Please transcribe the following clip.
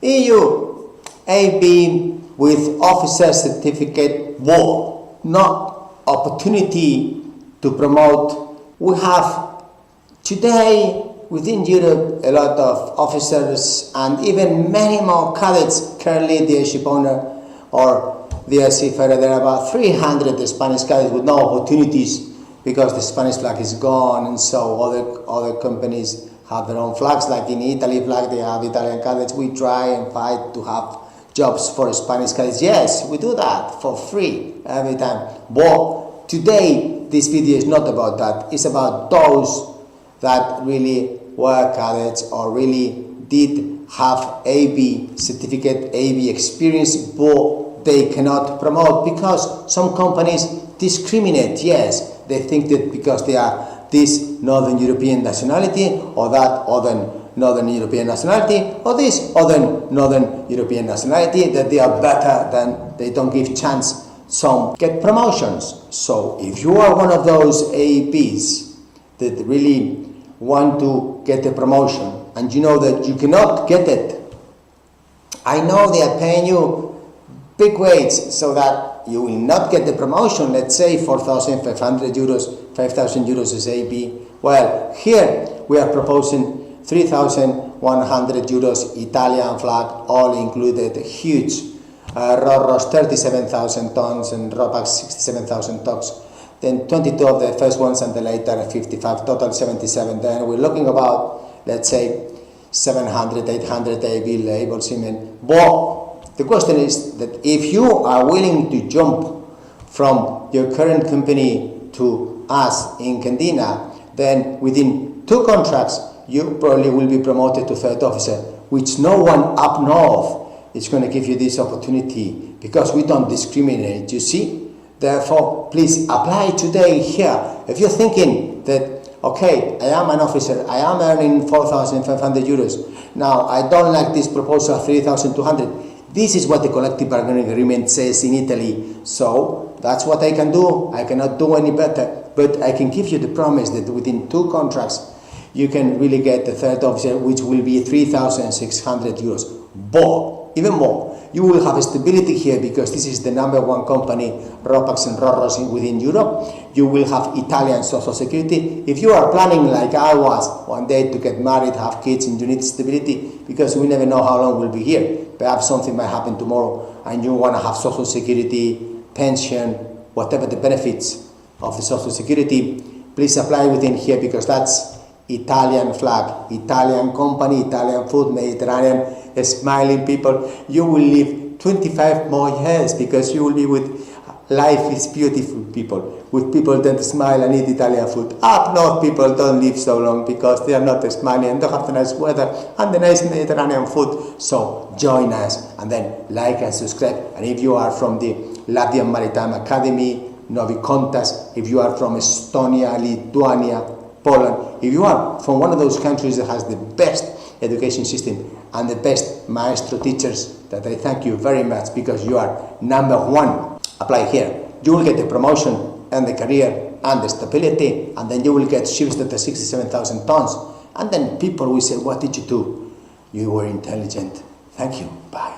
EU AB with officer certificate war, not opportunity to promote. We have today within Europe a lot of officers and even many more cadets. Currently the ship owner or the seafarer, there are about 300 Spanish cadets with no opportunities because the Spanish flag is gone, and so other companies have their own flags. Like in Italy flag, they have Italian cadets. We try and fight to have jobs for Spanish cadets. Yes, we do that for free every time. But today, this video is not about that. It's about those that really were cadets or really did have AB certificate, AB experience, but they cannot promote because some companies discriminate. Yes, they think that because they are this Northern European nationality or that other Northern European nationality or this other Northern European nationality that they are better than, they don't give chance. Some get promotions. So if you are one of those AEPs that really want to get a promotion and you know that you cannot get it, I know they are paying you big wage so that you will not get the promotion. Let's say 4,500 euros, 5,000 euros as AB. Well, here we are proposing 3,100 euros Italian flag, all included, huge. Ro-Ros 37,000 tons and Ropax 67,000 tons. Then 22 of the first ones and the later 55, total 77. Then we're looking about, let's say, 700, 800 AB labels. But the question is that if you are willing to jump from your current company to us in Candina, then within 2 contracts, you probably will be promoted to third officer, which no one up north is going to give you this opportunity because we don't discriminate, you see? Therefore, please apply today here. If you're thinking that, okay, I am an officer, I am earning 4,500 euros, now I don't like this proposal of 3,200, this is what the collective bargaining agreement says in Italy, so that's what I can do. I cannot do any better, but I can give you the promise that within 2 contracts, you can really get the third officer, which will be 3,600 euros. But even more, you will have stability here because this is the #1 company, Ropax and Ro-Ros within Europe. You will have Italian social security. If you are planning like I was one day to get married, have kids, and you need stability because we never know how long we'll be here. Perhaps something might happen tomorrow and you want to have social security, pension, whatever the benefits of the social security, please apply within here because that's Italian flag, Italian company, Italian food, Mediterranean, smiling people. You will live 25 more years because you will be with life is beautiful people, with people that smile and eat Italian food. Up north people don't live so long because they are not smiling and don't have the nice weather and the nice Mediterranean food. So join us and then like and subscribe. And if you are from the Latvian Maritime Academy, Novi Contas, if you are from Estonia, Lithuania, Poland, if you are from one of those countries that has the best education system and the best maestro teachers, that I thank you very much because you are #1. Apply here. You will get the promotion and the career and the stability, and then you will get ships that are 67,000 tons. And then people will say, what did you do? You were intelligent. Thank you. Bye.